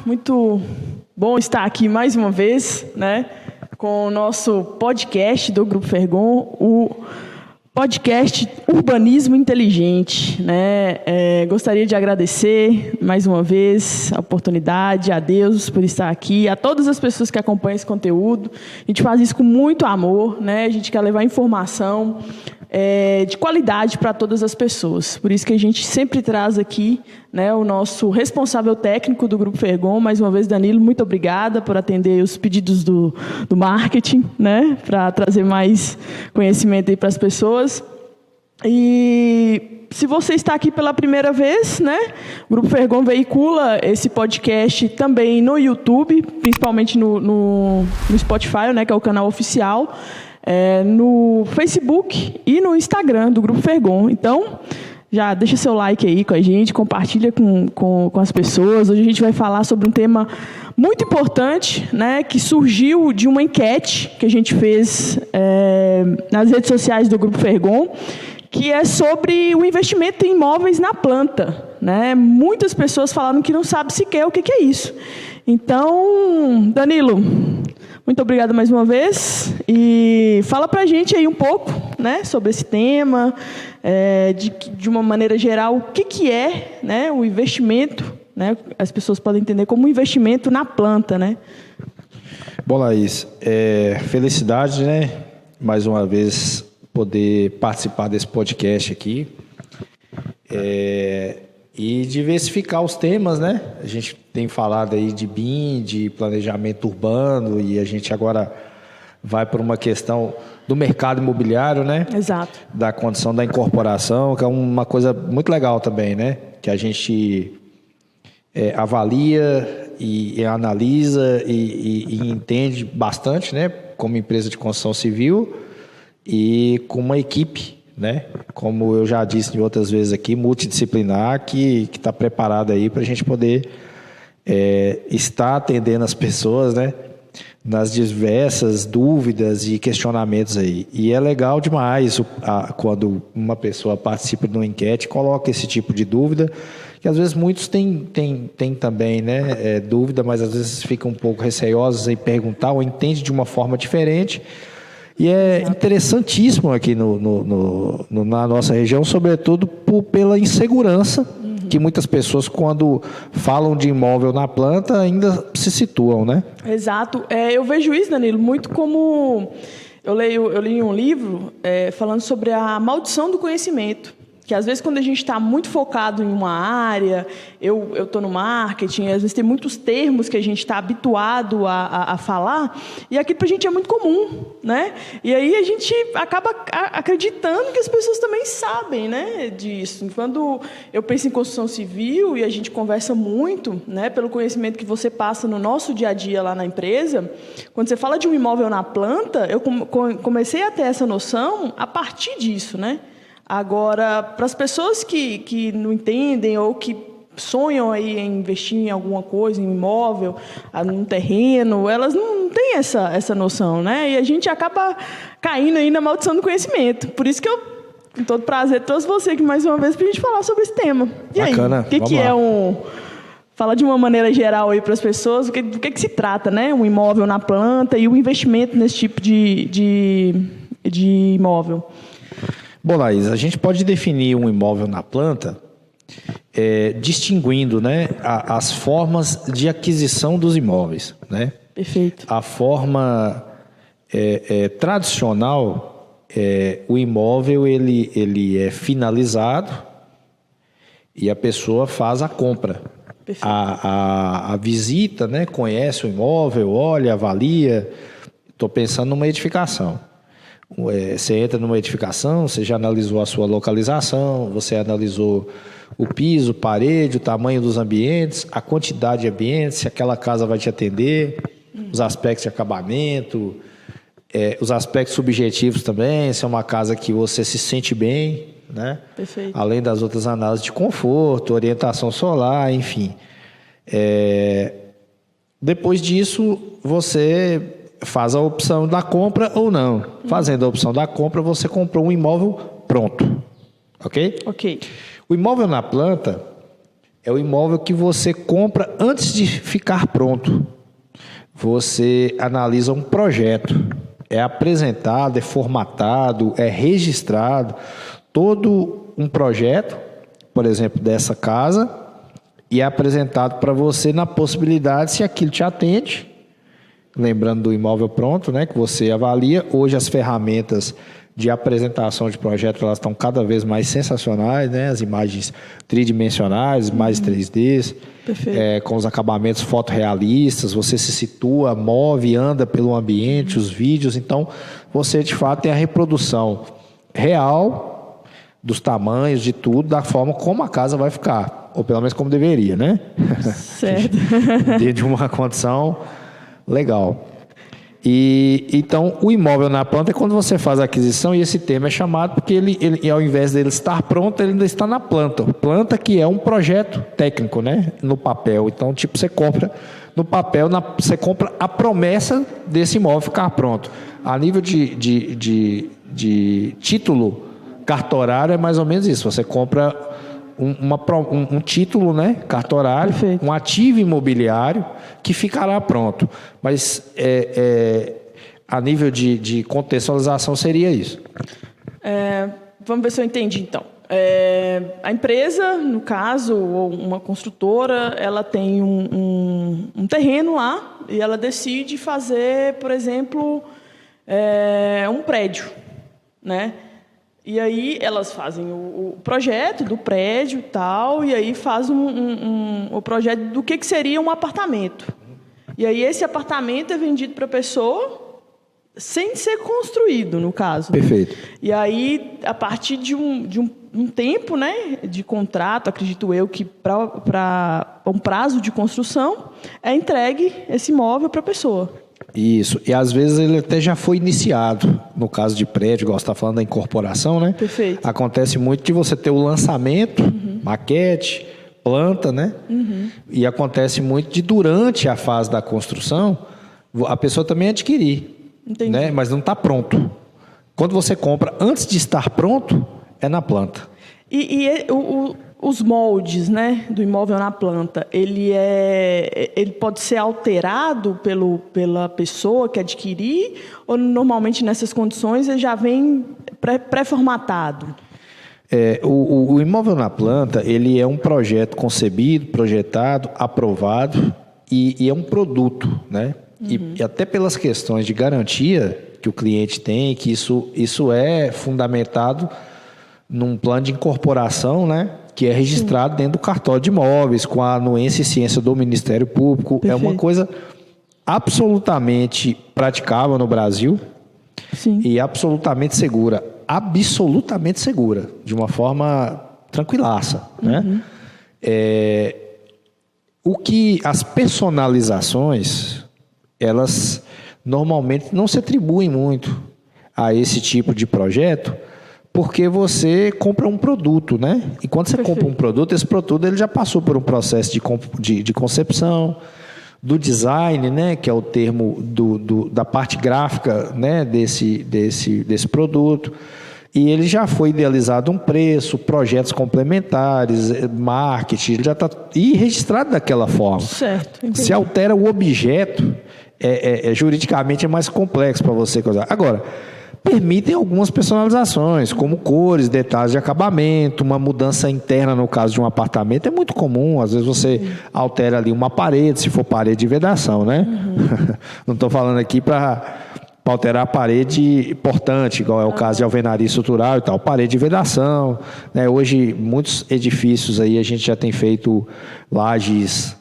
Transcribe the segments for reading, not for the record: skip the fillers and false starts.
Muito bom estar aqui mais uma vez, né, com o nosso podcast do Grupo Fergon, o podcast Urbanismo Inteligente, né? Gostaria de agradecer mais uma vez a oportunidade, a Deus por estar aqui, a todas as pessoas que acompanham esse conteúdo. A gente faz isso com muito amor, né? A gente quer levar informação de qualidade para todas as pessoas. Por isso que a gente sempre traz aqui, né, o nosso responsável técnico do Grupo Fergon. Mais uma vez, Danilo, muito obrigada por atender os pedidos do marketing, né, para trazer mais conhecimento aí para as pessoas. E se você está aqui pela primeira vez, né, o Grupo Fergon veicula esse podcast também no YouTube, principalmente no Spotify, né, que é o canal oficial, no Facebook e no Instagram do Grupo Fergon. Então, já deixa seu like aí com a gente, compartilha com as pessoas. Hoje a gente vai falar sobre um tema muito importante, né, que surgiu de uma enquete que a gente fez nas redes sociais do Grupo Fergon, que é sobre o investimento em imóveis na planta, né? Muitas pessoas falaram que não sabem sequer o que é isso. Então, Danilo, muito obrigada mais uma vez e fala para a gente aí um pouco, né, sobre esse tema, de uma maneira geral, o que é, né, o investimento, né, as pessoas podem entender como um investimento na planta, né? Bom, Laís, felicidade, né, mais uma vez poder participar desse podcast aqui e diversificar os temas, né? A gente tem falado aí de BIM, de planejamento urbano, e a gente agora vai para uma questão do mercado imobiliário, né? Exato. Da condição da incorporação, que é uma coisa muito legal também, né? Que a gente avalia e analisa e entende bastante, né? Como empresa de construção civil e com uma equipe, né? Como eu já disse em outras vezes aqui, multidisciplinar, que está preparada aí para a gente poder estar atendendo as pessoas, né, nas diversas dúvidas e questionamentos aí. E é legal demais quando uma pessoa participa de uma enquete, coloca esse tipo de dúvida, que às vezes muitos têm também, né, dúvida, mas às vezes ficam um pouco receosos em perguntar ou entendem de uma forma diferente. E é interessantíssimo aqui na nossa região, sobretudo pela insegurança que muitas pessoas, quando falam de imóvel na planta, ainda se situam, né? Exato. Eu vejo isso, Danilo, muito como... Eu li um livro falando sobre a maldição do conhecimento. Que às vezes quando a gente está muito focado em uma área, eu estou no marketing, às vezes tem muitos termos que a gente está habituado a falar, e aquilo para a gente é muito comum, né? E aí a gente acaba acreditando que as pessoas também sabem, né, disso. Quando eu penso em construção civil e a gente conversa muito, né, pelo conhecimento que você passa no nosso dia a dia lá na empresa, quando você fala de um imóvel na planta, eu comecei a ter essa noção a partir disso, né? Agora, para as pessoas que não entendem ou que sonham aí em investir em alguma coisa, em imóvel, num terreno, elas não têm essa noção, né? E a gente acaba caindo aí na maldição do conhecimento. Por isso que eu, com todo prazer, trouxe você aqui mais uma vez para a gente falar sobre esse tema. E bacana. Aí, o que é Fala de uma maneira geral aí para as pessoas, do que se trata, né? Um imóvel na planta e o investimento nesse tipo de imóvel. Bom, Laís, a gente pode definir um imóvel na planta distinguindo, né, as formas de aquisição dos imóveis, né? Perfeito. A forma tradicional, o imóvel ele é finalizado e a pessoa faz a compra. A visita, né, conhece o imóvel, olha, avalia. Estou pensando numa edificação. Você entra numa edificação, você já analisou a sua localização, você analisou o piso, parede, o tamanho dos ambientes, a quantidade de ambientes, se aquela casa vai te atender, os aspectos de acabamento, os aspectos subjetivos também, se é uma casa que você se sente bem, né? Perfeito. Além das outras análises de conforto, orientação solar, enfim. Depois disso, você faz a opção da compra ou não. Fazendo a opção da compra, você comprou um imóvel pronto. Ok? Ok. O O imóvel na planta é o imóvel que você compra antes de ficar pronto. Você analisa um projeto, é apresentado, é formatado, é registrado todo um projeto, por exemplo, dessa casa, e é apresentado para você na possibilidade se aquilo te atende. Lembrando do imóvel pronto, né, que você avalia. Hoje as ferramentas de apresentação de projeto elas estão cada vez mais sensacionais, né? As imagens tridimensionais, mais 3D, com os acabamentos fotorrealistas, você se situa, move, anda pelo ambiente, os vídeos. Então, você de fato tem a reprodução real dos tamanhos, de tudo, da forma como a casa vai ficar, ou pelo menos como deveria, né? Certo. Dentro de uma condição legal. E então o imóvel na planta é quando você faz a aquisição, e esse termo é chamado porque ele ao invés dele estar pronto, ele ainda está na planta. Planta que é um projeto técnico, né? No papel. Então, tipo, você compra no papel, você compra a promessa desse imóvel ficar pronto. A nível de título cartorário é mais ou menos isso. Você compra um título, né, cartorário, Perfeito. Um ativo imobiliário que ficará pronto. Mas a nível de contextualização seria isso. Vamos ver se eu entendi, então. A empresa, no caso, ou uma construtora, ela tem um terreno lá e ela decide fazer, por exemplo, um prédio, né? E aí elas fazem o projeto do prédio e tal, e aí faz o projeto do que seria um apartamento. E aí esse apartamento é vendido para a pessoa sem ser construído, no caso. Perfeito. E aí, a partir de um tempo, né, de contrato, acredito eu, que para um prazo de construção, é entregue esse imóvel para a pessoa. Isso, e às vezes ele até já foi iniciado, no caso de prédio, igual você está falando da incorporação, né? Perfeito. Acontece muito de você ter o lançamento, maquete, planta, né? E acontece muito de durante a fase da construção, a pessoa também adquirir, né? Mas não está pronto. Quando você compra antes de estar pronto, é na planta. Os moldes, né, do imóvel na planta, ele pode ser alterado pela pessoa que adquirir, ou normalmente nessas condições ele já vem pré-formatado? O imóvel na planta, ele é um projeto concebido, projetado, aprovado e é um produto, né? E até pelas questões de garantia que o cliente tem, que isso é fundamentado num plano de incorporação, né? Que é registrado dentro do cartório de imóveis, com a anuência e ciência do Ministério Público. Perfeito. É uma coisa absolutamente praticável no Brasil. Sim. E absolutamente segura. Absolutamente segura, de uma forma tranquilaça, né? As personalizações, elas normalmente não se atribuem muito a esse tipo de projeto, porque você compra um produto, né? E quando você compra um produto, esse produto ele já passou por um processo de concepção, do design, né? Que é o termo da parte gráfica, né? desse produto. E ele já foi idealizado um preço, projetos complementares, marketing, ele já está registrado daquela forma. Certo, entendi. Se altera o objeto, juridicamente é mais complexo para você coisar. Agora, permitem algumas personalizações, como cores, detalhes de acabamento, uma mudança interna no caso de um apartamento. É muito comum, às vezes você altera ali uma parede, se for parede de vedação, né? Não estou falando aqui para alterar a parede portante, igual é o caso de alvenaria estrutural e tal, parede de vedação, né? Hoje, muitos edifícios aí a gente já tem feito lajes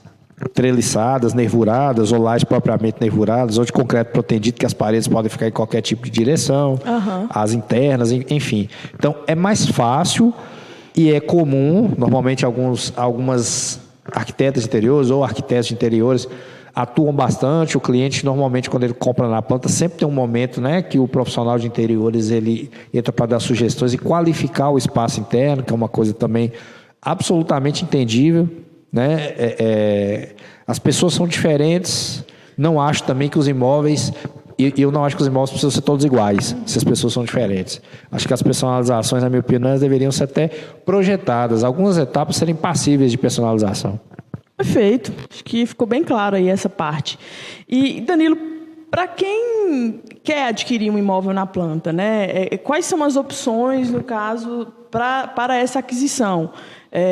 treliçadas, nervuradas, ou lajes propriamente nervuradas, ou de concreto protendido, que as paredes podem ficar em qualquer tipo de direção, as internas, enfim. Então, é mais fácil e é comum, normalmente algumas arquitetas de interiores ou arquitetos de interiores atuam bastante. O cliente, normalmente, quando ele compra na planta, sempre tem um momento, né, que o profissional de interiores ele entra para dar sugestões e qualificar o espaço interno, que é uma coisa também absolutamente entendível, né? As pessoas são diferentes. Não acho também que os imóveis E eu não acho que os imóveis precisam ser todos iguais, se as pessoas são diferentes. Acho que as personalizações, na minha opinião, elas deveriam ser até projetadas. Algumas etapas serem passíveis de personalização. Perfeito. Acho que ficou bem claro aí essa parte. E, Danilo, para quem quer adquirir um imóvel na planta, né? Quais são as opções, no caso, para essa aquisição?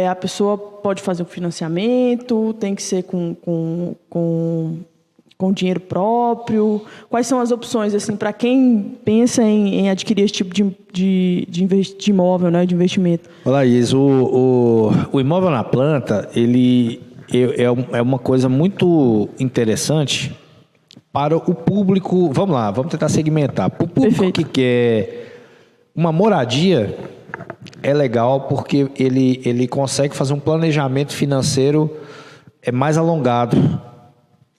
A pessoa pode fazer um financiamento, tem que ser com dinheiro próprio? Quais são as opções assim, para quem pensa em adquirir esse tipo de imóvel, né, de investimento? Olá, Laís, o imóvel na planta, ele é uma coisa muito interessante para o público. Vamos lá, vamos tentar segmentar. Para o público Perfeito. que quer uma moradia, é legal porque ele consegue fazer um planejamento financeiro mais alongado.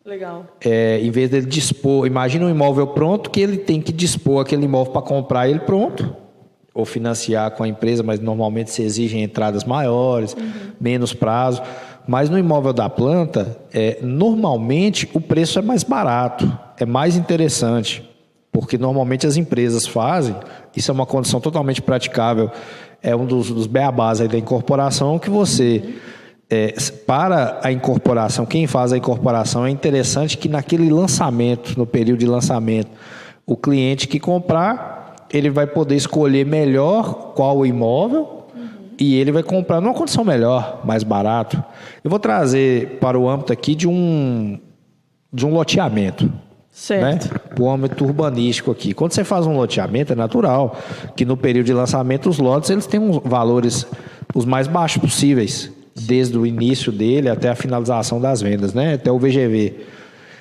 Legal. Em vez dele dispor, imagina um imóvel pronto que ele tem que dispor aquele imóvel para comprar ele pronto, ou financiar com a empresa, mas normalmente se exigem entradas maiores, menos prazo. Mas no imóvel da planta, normalmente o preço é mais barato, é mais interessante, porque normalmente as empresas fazem, isso é uma condição totalmente praticável, é um dos beabás aí da incorporação, que você... para a incorporação, quem faz a incorporação, é interessante que naquele lançamento, no período de lançamento, o cliente que comprar, ele vai poder escolher melhor qual o imóvel e ele vai comprar numa condição melhor, mais barato. Eu vou trazer para o âmbito aqui de um loteamento. Certo. Né? O âmbito urbanístico aqui. Quando você faz um loteamento, é natural que no período de lançamento os lotes eles têm uns valores os mais baixos possíveis, desde o início dele até a finalização das vendas, né? Até o VGV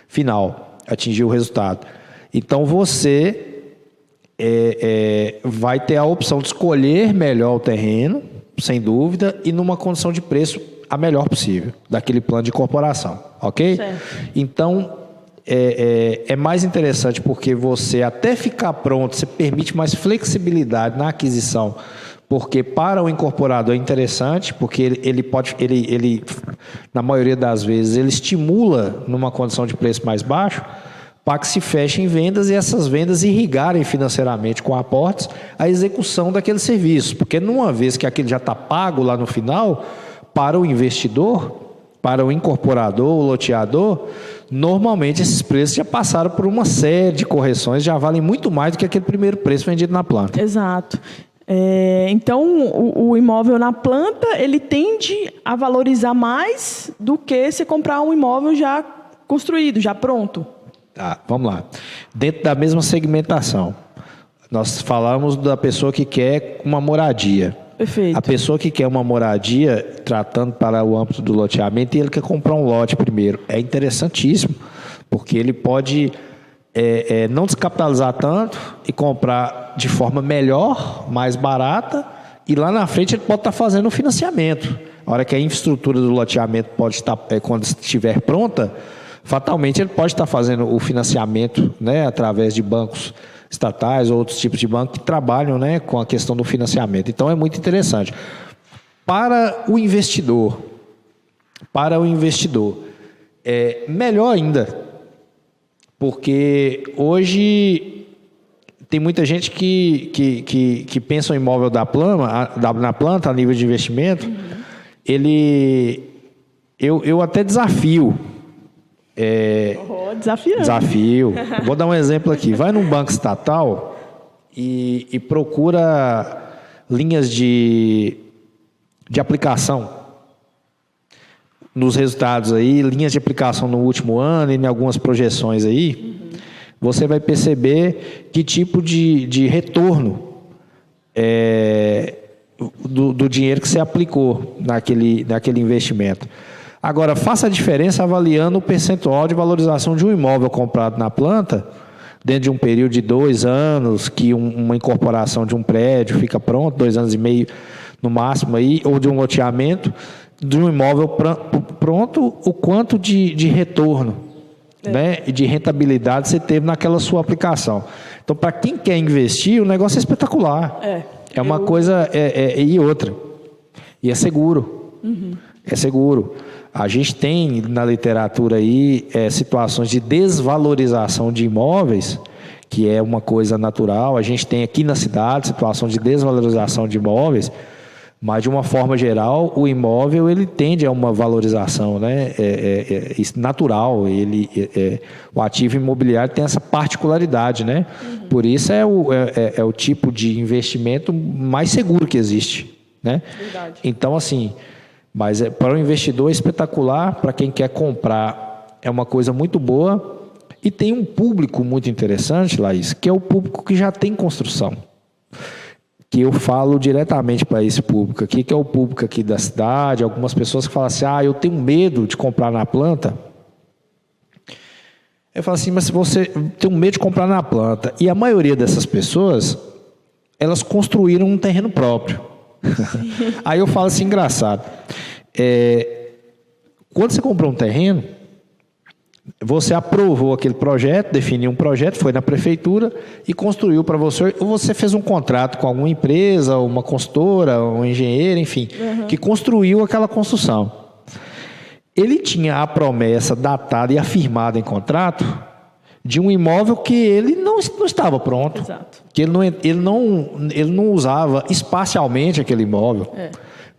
final, atingir o resultado. Então você vai ter a opção de escolher melhor o terreno, sem dúvida, e numa condição de preço a melhor possível, daquele plano de incorporação, ok? Certo. Então, é mais interessante porque você, até ficar pronto, você permite mais flexibilidade na aquisição, porque para o incorporador é interessante, porque ele na maioria das vezes, ele estimula numa condição de preço mais baixo, para que se fechem vendas e essas vendas irrigarem financeiramente com aportes a execução daquele serviço. Porque numa vez que aquele já está pago lá no final, para o investidor, para o incorporador, o loteador, normalmente esses preços já passaram por uma série de correções, já valem muito mais do que aquele primeiro preço vendido na planta. Exato. Então, o imóvel na planta, ele tende a valorizar mais do que se comprar um imóvel já construído, já pronto. Tá, vamos lá. Dentro da mesma segmentação, nós falamos da pessoa que quer uma moradia. Perfeito. A pessoa que quer uma moradia, tratando para o âmbito do loteamento, e ele quer comprar um lote primeiro. É interessantíssimo, porque ele pode não descapitalizar tanto e comprar de forma melhor, mais barata, e lá na frente ele pode estar fazendo o financiamento. A hora que a infraestrutura do loteamento pode estar, quando estiver pronta, fatalmente ele pode estar fazendo o financiamento, né, através de bancos estatais ou outros tipos de bancos que trabalham, né, com a questão do financiamento. Então é muito interessante. Para o investidor, melhor ainda, porque hoje tem muita gente que pensa o imóvel na planta, a nível de investimento, eu até desafio. Desafiante. Desafio. Vou dar um exemplo aqui. Vai num banco estatal e procura linhas de aplicação nos resultados aí, linhas de aplicação no último ano e em algumas projeções aí. Você vai perceber que tipo de retorno do dinheiro que você aplicou naquele investimento. Agora, faça a diferença avaliando o percentual de valorização de um imóvel comprado na planta, dentro de um período de 2 anos, que uma incorporação de um prédio fica pronto, 2 anos e meio no máximo, aí, ou de um loteamento, de um imóvel pronto, o quanto de retorno, né, e de rentabilidade você teve naquela sua aplicação. Então, para quem quer investir, o negócio é espetacular. É uma coisa, e outra. E é seguro. É seguro. A gente tem na literatura aí situações de desvalorização de imóveis que é uma coisa natural. A gente tem aqui na cidade situação de desvalorização de imóveis, mas, de uma forma geral, o imóvel ele tende a uma valorização, né? Natural. O ativo imobiliário tem essa particularidade, né? Por isso é o tipo de investimento mais seguro que existe, né? Verdade. Então, assim, mas para o investidor é espetacular, para quem quer comprar é uma coisa muito boa. E tem um público muito interessante, Laís, que é o público que já tem construção. Que eu falo diretamente para esse público aqui, que é o público aqui da cidade, algumas pessoas que falam assim, eu tenho medo de comprar na planta. Eu falo assim, mas se você tem medo de comprar na planta, e a maioria dessas pessoas, elas construíram um terreno próprio. Aí eu falo assim, engraçado, quando você comprou um terreno, você aprovou aquele projeto, definiu um projeto, foi na prefeitura e construiu para você, ou você fez um contrato com alguma empresa, uma consultora, um engenheiro, enfim, que construiu aquela construção. Ele tinha a promessa datada e afirmada em contrato de um imóvel que ele não estava pronto. Exato. Que ele não usava espacialmente aquele imóvel,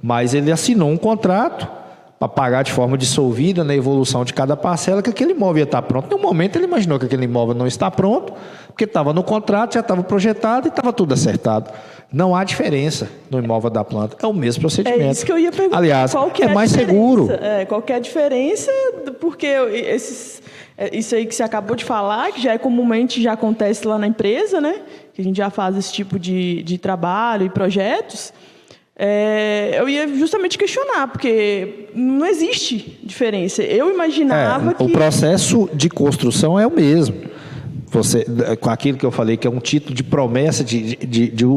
mas ele assinou um contrato para pagar de forma dissolvida na evolução de cada parcela, que aquele imóvel ia estar pronto. No momento ele imaginou que aquele imóvel não está pronto, porque estava no contrato, já estava projetado e estava tudo acertado. Não há diferença no imóvel da planta, é o mesmo procedimento. É isso que eu ia perguntar. Aliás, qual que é mais seguro. Qual que é a diferença? Porque isso aí que você acabou de falar, que já comumente já acontece lá na empresa, né? Que a gente já faz esse tipo de trabalho e projetos. Eu ia justamente questionar, porque não existe diferença. Eu imaginava que... O processo de construção é o mesmo. Com aquilo que eu falei, que é um título de promessa,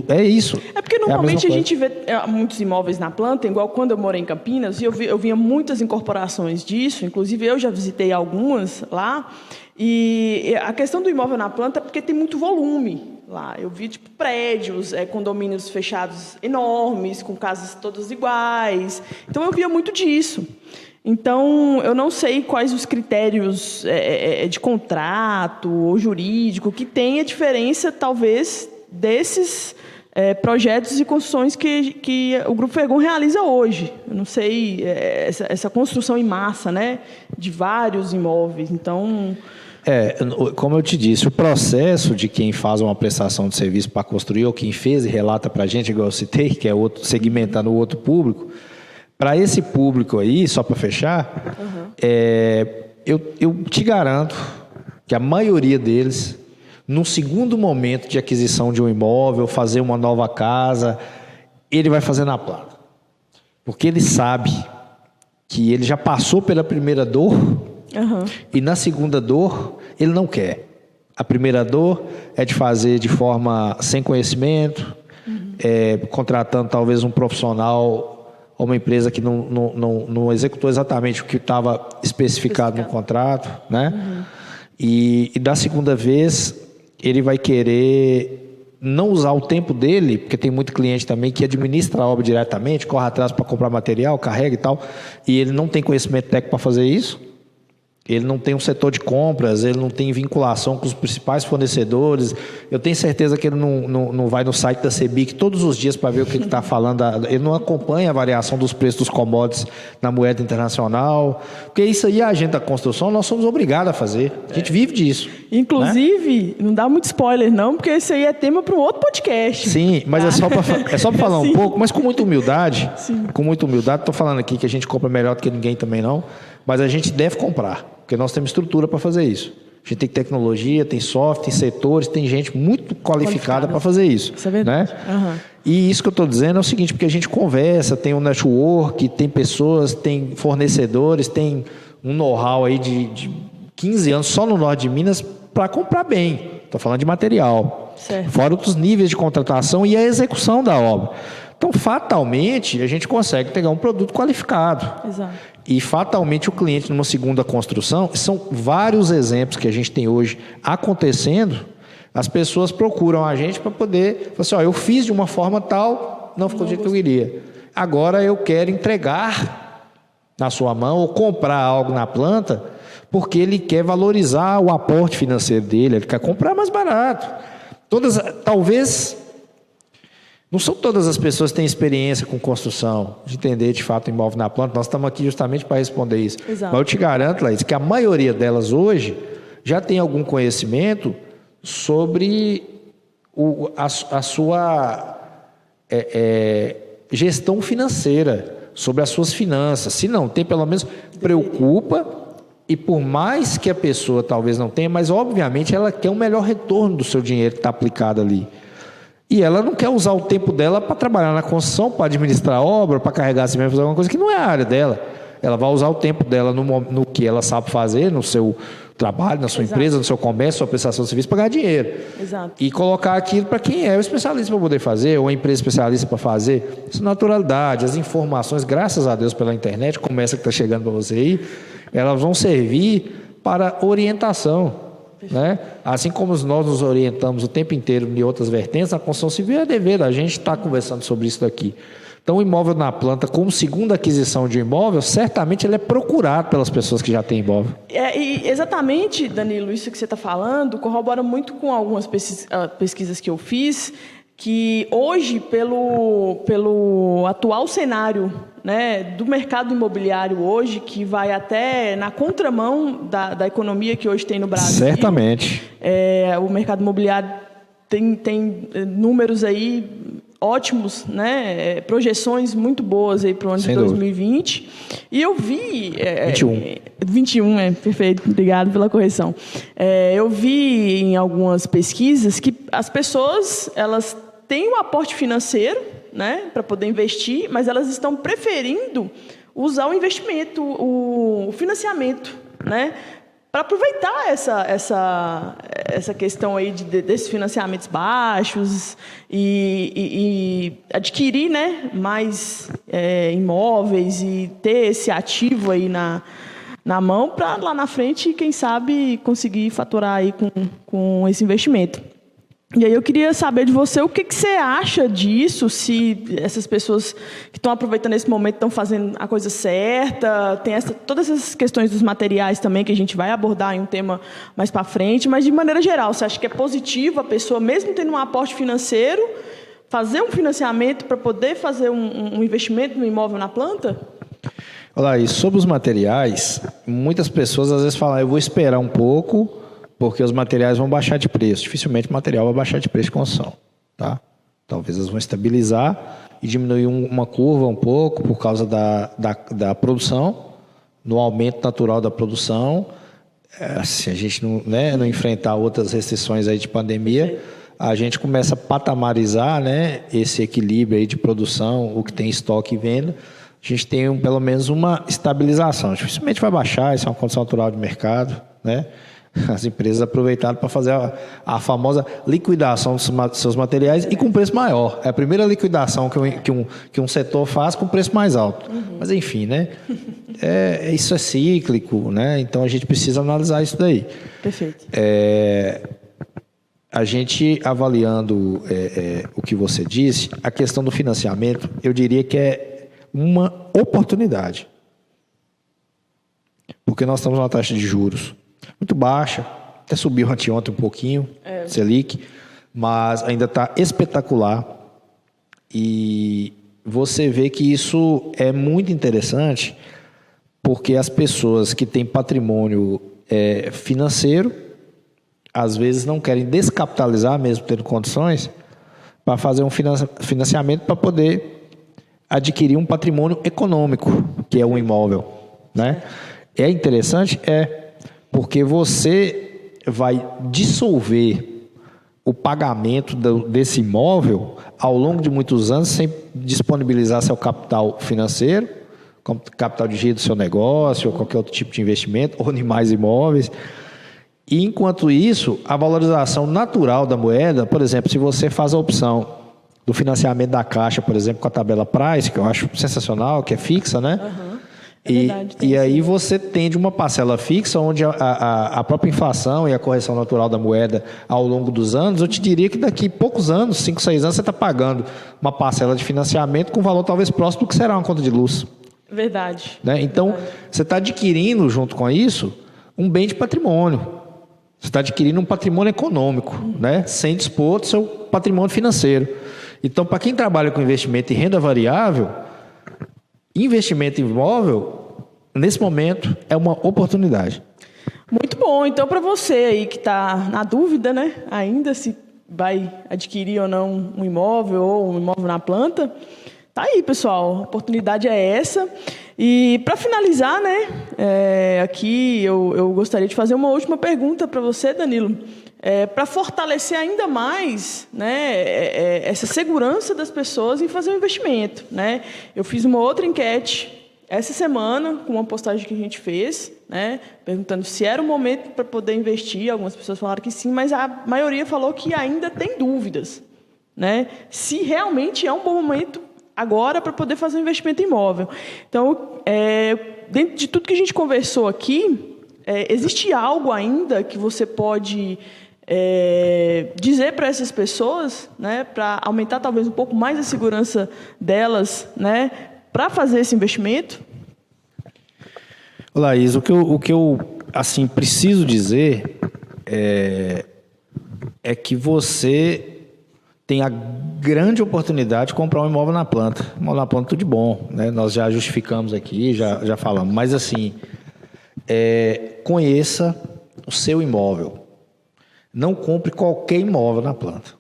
é isso. É porque normalmente a gente vê muitos imóveis na planta, igual quando eu morei em Campinas, e eu via muitas incorporações disso, inclusive eu já visitei algumas lá, e a questão do imóvel na planta é porque tem muito volume lá. Eu vi prédios, condomínios fechados enormes, com casas todas iguais. Então eu via muito disso. Então eu não sei quais os critérios de contrato ou jurídico que tem a diferença, talvez, desses projetos e construções que o Grupo Fergon realiza hoje. Eu não sei, essa construção em massa, né, de vários imóveis. Então... como eu te disse, o processo de quem faz uma prestação de serviço para construir, ou quem fez e relata para a gente, igual eu citei, que é outro, segmentando o outro público, para esse público aí, só para fechar, eu te garanto que a maioria deles, no segundo momento de aquisição de um imóvel, fazer uma nova casa, ele vai fazer na planta. Porque ele sabe que ele já passou pela primeira dor, e na segunda dor, ele não quer. A primeira dor é de fazer de forma sem conhecimento, contratando talvez um profissional ou uma empresa que não executou exatamente o que estava especificado no contrato, né? E da segunda vez, ele vai querer não usar o tempo dele, porque tem muito cliente também que administra a obra diretamente, corre atrás para comprar material, carrega e tal, e ele não tem conhecimento técnico para fazer isso. Ele não tem um setor de compras, ele não tem vinculação com os principais fornecedores. Eu tenho certeza que ele não vai no site da Cebic todos os dias para ver o que está falando. Ele não acompanha a variação dos preços dos commodities na moeda internacional. Porque isso aí, a gente da construção, nós somos obrigados a fazer. A gente vive disso. Inclusive, não dá muito spoiler não, porque isso aí é tema para um outro podcast. Sim, mas é só para falar um pouco, mas com muita humildade. Sim. Com muita humildade. Estou falando aqui que a gente compra melhor do que ninguém também não. Mas a gente deve comprar, porque nós temos estrutura para fazer isso. A gente tem tecnologia, tem software, tem setores, tem gente muito qualificada para fazer isso. Isso é verdade. Né? E isso que eu estou dizendo é o seguinte, porque a gente conversa, tem um network, tem pessoas, tem fornecedores, tem um know-how aí de 15 anos só no norte de Minas para comprar bem. Estou falando de material. Certo. Fora outros níveis de contratação e a execução da obra. Então, fatalmente, a gente consegue pegar um produto qualificado. Exato. E fatalmente o cliente numa segunda construção, são vários exemplos que a gente tem hoje acontecendo, as pessoas procuram a gente para poder, falar assim, eu fiz de uma forma tal, não ficou do jeito que eu queria. Agora eu quero entregar na sua mão ou comprar algo na planta porque ele quer valorizar o aporte financeiro dele, ele quer comprar mais barato. Talvez, não são todas as pessoas que têm experiência com construção, de entender de fato o imóvel na planta, nós estamos aqui justamente para responder isso. Exato. Mas eu te garanto, Laís, que a maioria delas hoje já tem algum conhecimento sobre a sua gestão financeira, sobre as suas finanças. Se não tem, pelo menos preocupa, e por mais que a pessoa talvez não tenha, mas obviamente ela quer um melhor retorno do seu dinheiro que está aplicado ali. E ela não quer usar o tempo dela para trabalhar na construção, para administrar a obra, para carregar cimento, fazer alguma coisa que não é a área dela. Ela vai usar o tempo dela no que ela sabe fazer, no seu trabalho, na sua empresa, no seu comércio, sua prestação de serviço, para ganhar dinheiro. Exato. E colocar aquilo para quem é o especialista para poder fazer, ou a empresa especialista para fazer. Isso é naturalidade. As informações, graças a Deus pela internet, como essa que está chegando para você aí, elas vão servir para orientação. Né? Assim como nós nos orientamos o tempo inteiro em outras vertentes, a construção civil é dever da gente estar conversando sobre isso daqui. Então, o imóvel na planta, como segunda aquisição de um imóvel, certamente ele é procurado pelas pessoas que já têm imóvel. E exatamente, Danilo, isso que você está falando corrobora muito com algumas pesquisas que eu fiz, que hoje, pelo atual cenário, né, do mercado imobiliário hoje, que vai até na contramão da economia que hoje tem no Brasil. Certamente. O mercado imobiliário tem números aí ótimos, né? Projeções muito boas aí para o ano de 2020. E eu vi... 21, perfeito. Obrigado pela correção. Eu vi em algumas pesquisas que as pessoas, elas têm um aporte financeiro, né, para poder investir, mas elas estão preferindo usar o investimento, o financiamento, né, para aproveitar essa questão aí desses financiamentos baixos e adquirir, né, mais imóveis e ter esse ativo aí na mão para lá na frente, quem sabe, conseguir faturar aí com esse investimento. E aí eu queria saber de você o que você acha disso, se essas pessoas que estão aproveitando esse momento estão fazendo a coisa certa, tem todas essas questões dos materiais também, que a gente vai abordar em um tema mais para frente, mas de maneira geral, você acha que é positivo a pessoa, mesmo tendo um aporte financeiro, fazer um financiamento para poder fazer um investimento no imóvel na planta? Olha, e sobre os materiais, muitas pessoas às vezes falam, eu vou esperar um pouco, porque os materiais vão baixar de preço. Dificilmente o material vai baixar de preço de construção. Tá? Talvez elas vão estabilizar e diminuir uma curva um pouco por causa da produção, no aumento natural da produção. Se a gente não enfrentar outras restrições aí de pandemia, a gente começa a patamarizar, né, esse equilíbrio aí de produção, o que tem estoque e venda. A gente tem pelo menos uma estabilização. Dificilmente vai baixar, isso é uma condição natural de mercado, né? As empresas aproveitaram para fazer a famosa liquidação dos seus materiais e com preço maior. É a primeira liquidação que um setor faz com preço mais alto. Uhum. Mas, enfim, né? Isso é cíclico, né? Então, a gente precisa analisar isso daí. Perfeito. A gente, avaliando o que você disse, a questão do financiamento, eu diria que é uma oportunidade. Porque nós estamos numa taxa de juros muito baixa, até subiu anteontem um pouquinho, Selic, mas ainda está espetacular. E você vê que isso é muito interessante, porque as pessoas que têm patrimônio financeiro, às vezes não querem descapitalizar, mesmo tendo condições, para fazer um financiamento para poder adquirir um patrimônio econômico, que é um imóvel, né? É interessante? Porque você vai dissolver o pagamento desse imóvel ao longo de muitos anos sem disponibilizar seu capital financeiro, como capital de giro do seu negócio, ou qualquer outro tipo de investimento, ou em mais imóveis. E, enquanto isso, a valorização natural da moeda, por exemplo, se você faz a opção do financiamento da Caixa, por exemplo, com a tabela Price, que eu acho sensacional, que é fixa, né? Uhum. E aí você tem de uma parcela fixa, onde a própria inflação e a correção natural da moeda ao longo dos anos, eu te diria que daqui a poucos anos, 5, 6 anos, você está pagando uma parcela de financiamento com valor talvez próximo do que será uma conta de luz. Verdade. Né? Então, você está adquirindo, junto com isso, um bem de patrimônio. Você está adquirindo um patrimônio econômico, né? Sem dispor do seu patrimônio financeiro. Então, para quem trabalha com investimento em renda variável, investimento em imóvel, nesse momento, é uma oportunidade. Muito bom. Então, para você aí que está na dúvida, né, ainda se vai adquirir ou não um imóvel ou um imóvel na planta, tá aí, pessoal. A oportunidade é essa. E para finalizar, né, aqui eu gostaria de fazer uma última pergunta para você, Danilo. Para fortalecer ainda mais, né, essa segurança das pessoas em fazer um investimento, né? Eu fiz uma outra enquete essa semana, com uma postagem que a gente fez, né, perguntando se era o momento para poder investir. Algumas pessoas falaram que sim, mas a maioria falou que ainda tem dúvidas, né, se realmente é um bom momento agora para poder fazer um investimento em imóvel. Então, dentro de tudo que a gente conversou aqui, existe algo ainda que você pode dizer para essas pessoas, né, para aumentar talvez um pouco mais a segurança delas, né, para fazer esse investimento? Laís, o que eu assim, preciso dizer é que você tem a grande oportunidade de comprar um imóvel na planta. Imóvel na planta, tudo de bom, né? Nós já justificamos aqui, já falamos. Mas, assim, conheça o seu imóvel. Não compre qualquer imóvel na planta.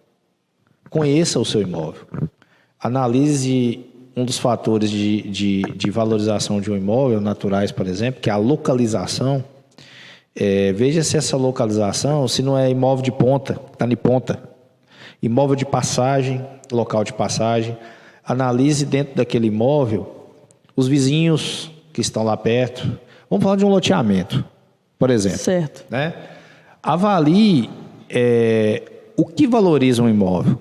Conheça o seu imóvel. Analise um dos fatores de valorização de um imóvel, naturais, por exemplo, que é a localização. Veja se essa localização, se não é imóvel de ponta, está em ponta. Imóvel de passagem, local de passagem. Analise dentro daquele imóvel os vizinhos que estão lá perto. Vamos falar de um loteamento, por exemplo. Certo. Né? Avalie o que valoriza um imóvel.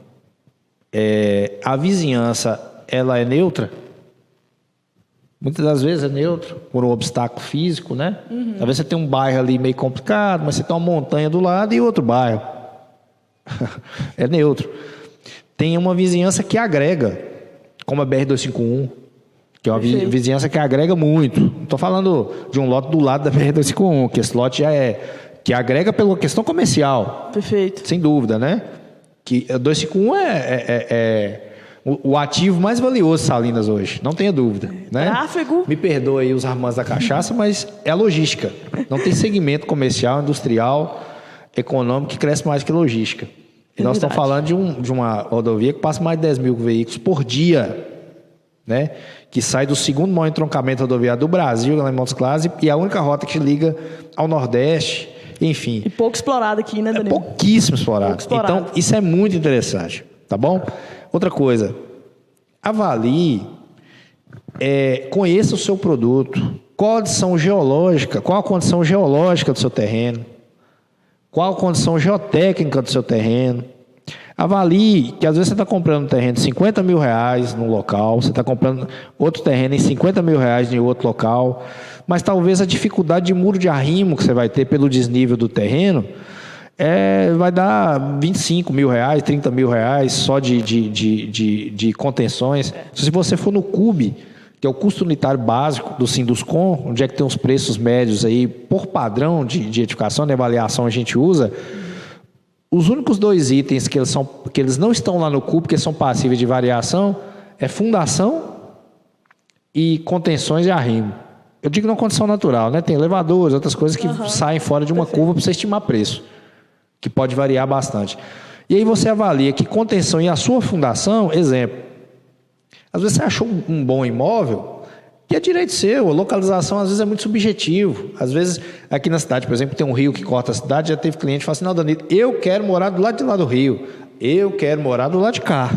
A vizinhança, ela é neutra? Muitas das vezes é neutro, por um obstáculo físico, né? Às vezes você tem um bairro ali meio complicado, mas você tem uma montanha do lado e outro bairro. É neutro. Tem uma vizinhança que agrega, como a BR-251, que é uma vizinhança que agrega muito. Não estou falando de um lote do lado da BR-251, que esse lote já que agrega pela questão comercial. Perfeito. Sem dúvida, né? Que a 251 o ativo mais valioso de Salinas hoje, não tenha dúvida. Né? Tráfego. Me perdoe aí os amantes da cachaça, mas é a logística. Não tem segmento comercial, industrial, econômico que cresce mais que logística. E nós estamos falando de uma rodovia que passa mais de 10 mil veículos por dia, né? Que sai do segundo maior entroncamento rodoviário do Brasil, lá em Montes Claros, e a única rota que liga ao Nordeste, enfim. E pouco explorado aqui, né, Danilo? Pouquíssimo explorado. Então, isso é muito interessante, tá bom? Outra coisa, avalie, conheça o seu produto, qual a condição geológica do seu terreno, qual a condição geotécnica do seu terreno. Avalie que às vezes você está comprando um terreno de 50 mil reais num local, você está comprando outro terreno em 50 mil reais em outro local, mas talvez a dificuldade de muro de arrimo que você vai ter pelo desnível do terreno vai dar 25 mil reais, 30 mil reais só de contenções. Se você for no CUB, que é o custo unitário básico do Sinduscom, onde é que tem os preços médios aí, por padrão de edificação, de avaliação a gente usa, os únicos dois itens que eles não estão lá no CUB, que são passíveis de variação, é fundação e contenções de arrimo. Eu digo não condição natural, né? Tem elevadores, outras coisas que saem fora de uma curva para você estimar preço, que pode variar bastante. E aí você avalia que contenção e a sua fundação, exemplo, às vezes você achou um bom imóvel, que é direito seu, a localização às vezes é muito subjetivo. Às vezes, aqui na cidade, por exemplo, tem um rio que corta a cidade, já teve cliente que fala assim, não, Danilo, eu quero morar do lado de lá do rio, eu quero morar do lado de cá.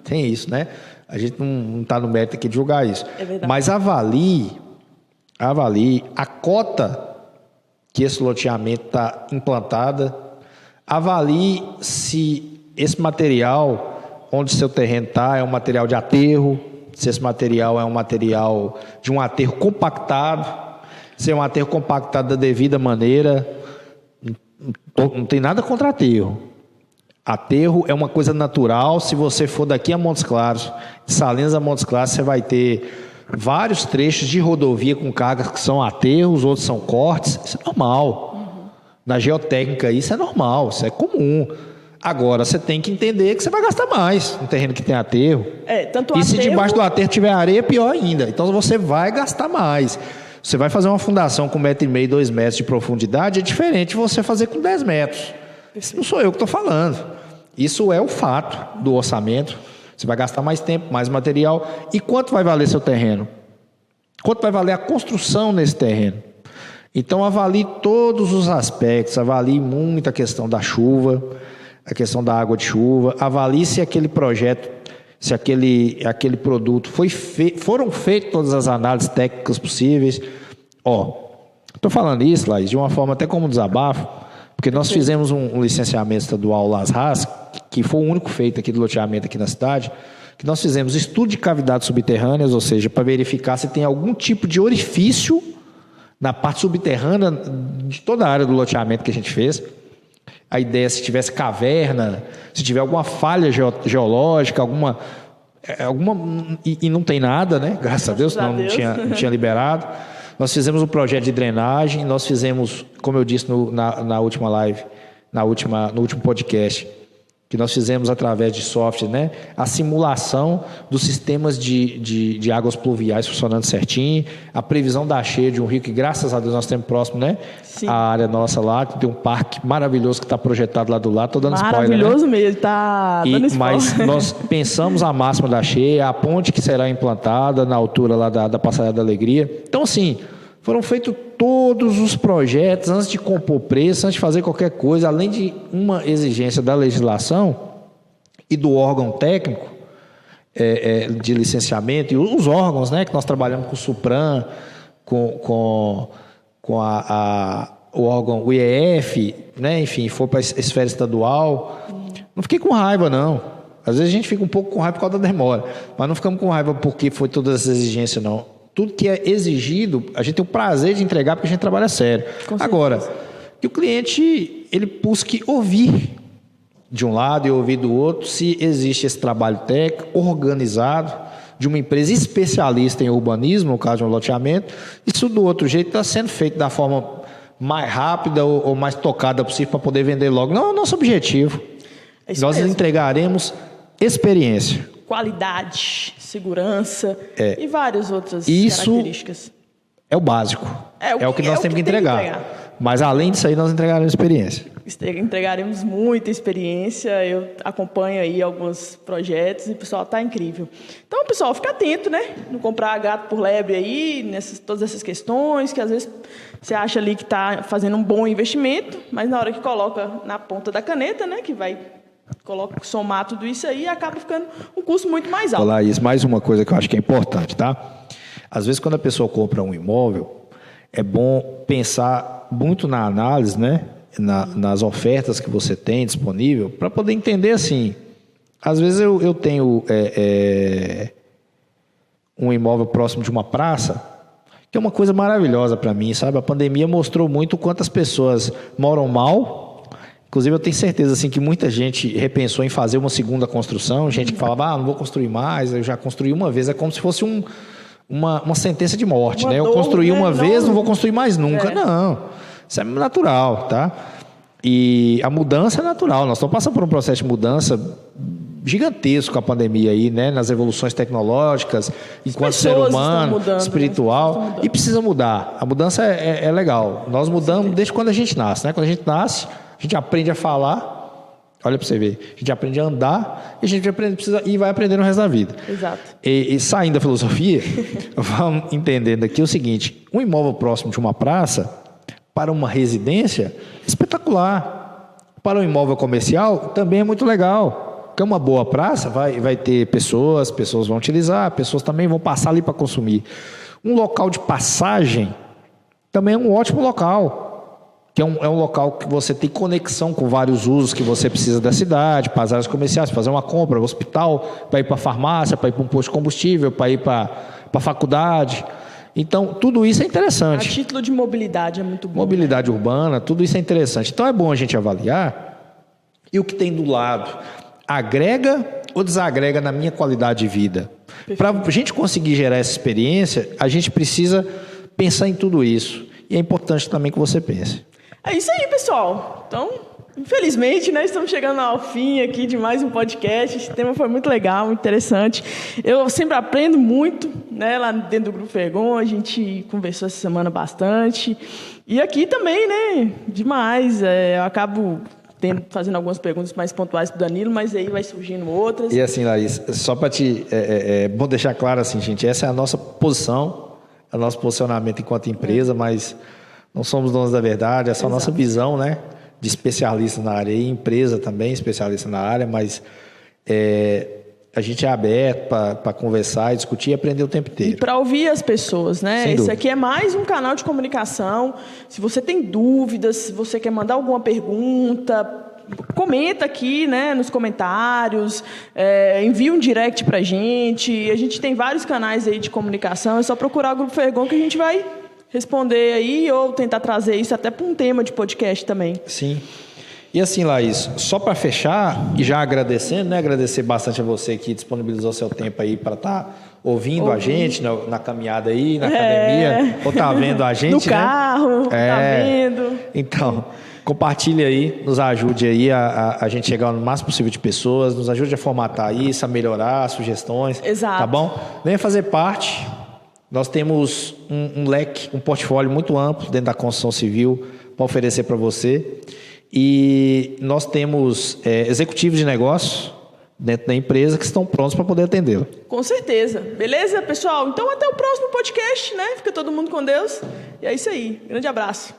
Tem isso, né? A gente não está no mérito aqui de julgar isso. É verdade. Mas avalie a cota que esse loteamento está implantada, avalie se esse material, onde seu terreno está, é um material de aterro, se esse material é um material de um aterro compactado, se é um aterro compactado da devida maneira. Não tem nada contra aterro. Aterro é uma coisa natural. Se você for daqui a Montes Claros, de Salinas a Montes Claros, você vai ter vários trechos de rodovia com cargas que são aterros, outros são cortes. Isso é normal. Na geotécnica isso é normal, isso é comum. Agora, você tem que entender que você vai gastar mais no terreno que tem aterro. Tanto e se aterro... debaixo do aterro tiver areia, pior ainda. Então, você vai gastar mais. Você vai fazer uma fundação com 1,5 m, 2 metros de profundidade, é diferente de você fazer com 10 metros. Isso não sou eu que estou falando. Isso é o fato do orçamento. Você vai gastar mais tempo, mais material. E quanto vai valer seu terreno? Quanto vai valer a construção nesse terreno? Então, avalie todos os aspectos. Avalie muito a questão da chuva, a questão da água de chuva, avalie se aquele projeto, se aquele produto foram feitas todas as análises técnicas possíveis. Estou falando isso, Laís, de uma forma até como desabafo, porque nós fizemos um licenciamento estadual Las Ras, que foi o único feito aqui do loteamento aqui na cidade, que nós fizemos estudo de cavidades subterrâneas, ou seja, para verificar se tem algum tipo de orifício na parte subterrânea de toda a área do loteamento que a gente fez. A ideia é se tivesse caverna, se tiver alguma falha geológica, alguma e não tem nada, né? Graças a Deus, senão não tinha liberado. Nós fizemos um projeto de drenagem, nós fizemos, como eu disse na última live, no último podcast, que nós fizemos através de software, né? A simulação dos sistemas de águas pluviais funcionando certinho, a previsão da cheia de um rio, que graças a Deus nós temos próximo, né? Sim. A área nossa lá, que tem um parque maravilhoso que está projetado lá do lado, estou dando spoiler, né? Maravilhoso mesmo, está dando spoiler. Mas nós pensamos a máxima da cheia, a ponte que será implantada na altura lá da Passarela da Alegria. Então, assim, foram feitos todos os projetos antes de compor preço, antes de fazer qualquer coisa, além de uma exigência da legislação e do órgão técnico de licenciamento, e os órgãos, né, que nós trabalhamos com o SUPRAM, com o órgão, o IEF, né, enfim, for para a esfera estadual. Não fiquei com raiva, não. Às vezes a gente fica um pouco com raiva por causa da demora, mas não ficamos com raiva porque foi todas essas exigências, não. Tudo que é exigido, a gente tem o prazer de entregar porque a gente trabalha sério. Agora, que o cliente ele busque ouvir de um lado e ouvir do outro se existe esse trabalho técnico organizado de uma empresa especialista em urbanismo, no caso de um loteamento. Isso do outro jeito está sendo feito da forma mais rápida ou mais tocada possível para poder vender logo. Não é o nosso objetivo. Nós entregaremos experiência, qualidade, segurança e várias outras características. Isso é o básico. É o que nós temos que entregar. Mas além disso aí, nós entregaremos experiência. Entregaremos muita experiência. Eu acompanho aí alguns projetos e o pessoal está incrível. Então, pessoal, fica atento, né? Não comprar gato por lebre aí, todas essas questões, que às vezes você acha ali que está fazendo um bom investimento, mas na hora que coloca na ponta da caneta, né? Que vai somar tudo isso aí, acaba ficando um custo muito mais alto. Laís, mais uma coisa que eu acho que é importante, tá? Às vezes, quando a pessoa compra um imóvel, é bom pensar muito na análise, né? Nas ofertas que você tem disponível, para poder entender assim. Às vezes eu tenho um imóvel próximo de uma praça, que é uma coisa maravilhosa para mim, sabe? A pandemia mostrou muito quantas pessoas moram mal. Inclusive, eu tenho certeza assim, que muita gente repensou em fazer uma segunda construção. Gente que falava, não vou construir mais, eu já construí uma vez. É como se fosse uma sentença de morte, né? Eu construí uma vez, não vou construir mais nunca. Não, isso é natural, tá? E a mudança é natural. Nós estamos passando por um processo de mudança gigantesco com a pandemia aí, né? Nas evoluções tecnológicas, enquanto ser humano, espiritual, e precisa mudar. A mudança é legal. Nós mudamos desde quando a gente nasce, né? Quando a gente nasce, a gente aprende a falar, olha para você ver, a gente aprende a andar e a gente vai aprender no resto da vida. Exato. E saindo da filosofia, vamos entendendo aqui o seguinte: um imóvel próximo de uma praça, para uma residência, espetacular. Para um imóvel comercial, também é muito legal. Porque uma boa praça vai ter pessoas vão utilizar, pessoas também vão passar ali para consumir. Um local de passagem também é um ótimo local, que é um local que você tem conexão com vários usos que você precisa da cidade, para as áreas comerciais, para fazer uma compra, um hospital, para ir para a farmácia, para ir para um posto de combustível, para ir para a faculdade. Então, tudo isso é interessante. A título de mobilidade é muito bom. Mobilidade urbana, tudo isso é interessante. Então, é bom a gente avaliar e o que tem do lado agrega ou desagrega na minha qualidade de vida. Para a gente conseguir gerar essa experiência, a gente precisa pensar em tudo isso. E é importante também que você pense. É isso aí, pessoal. Então, infelizmente, né, estamos chegando ao fim aqui de mais um podcast. Esse tema foi muito legal, muito interessante. Eu sempre aprendo muito, né, lá dentro do Grupo Fergon. A gente conversou essa semana bastante. E aqui também, né, demais. Eu acabo fazendo algumas perguntas mais pontuais para o Danilo, mas aí vai surgindo outras. E assim, Laís, só para te... É bom deixar claro assim, gente, essa é a nossa posição, é o nosso posicionamento enquanto empresa, mas não somos donos da verdade, essa é a nossa visão, né, de especialista na área, e empresa também especialista na área, mas a gente é aberto para conversar e discutir e aprender o tempo inteiro. E para ouvir as pessoas, né? Esse aqui é mais um canal de comunicação. Se você tem dúvidas, se você quer mandar alguma pergunta, comenta aqui, né, nos comentários, envia um direct para a gente tem vários canais aí de comunicação, é só procurar o Grupo Fergon que a gente vai responder aí ou tentar trazer isso até para um tema de podcast também. Sim. E assim, Laís, só para fechar e já agradecendo, né, agradecer bastante a você que disponibilizou seu tempo aí para estar ouvindo a gente na caminhada aí, na academia, ou tá vendo a gente, no carro, tá vendo. Então, compartilhe aí, nos ajude aí a gente chegar no máximo possível de pessoas, nos ajude a formatar isso, a melhorar, sugestões. Exato. Tá bom? Venha fazer parte. Nós temos um leque, um portfólio muito amplo dentro da construção civil para oferecer para você. E nós temos executivos de negócio dentro da empresa que estão prontos para poder atendê-lo. Com certeza. Beleza, pessoal? Então, até o próximo podcast, né? Fica todo mundo com Deus. E é isso aí. Grande abraço.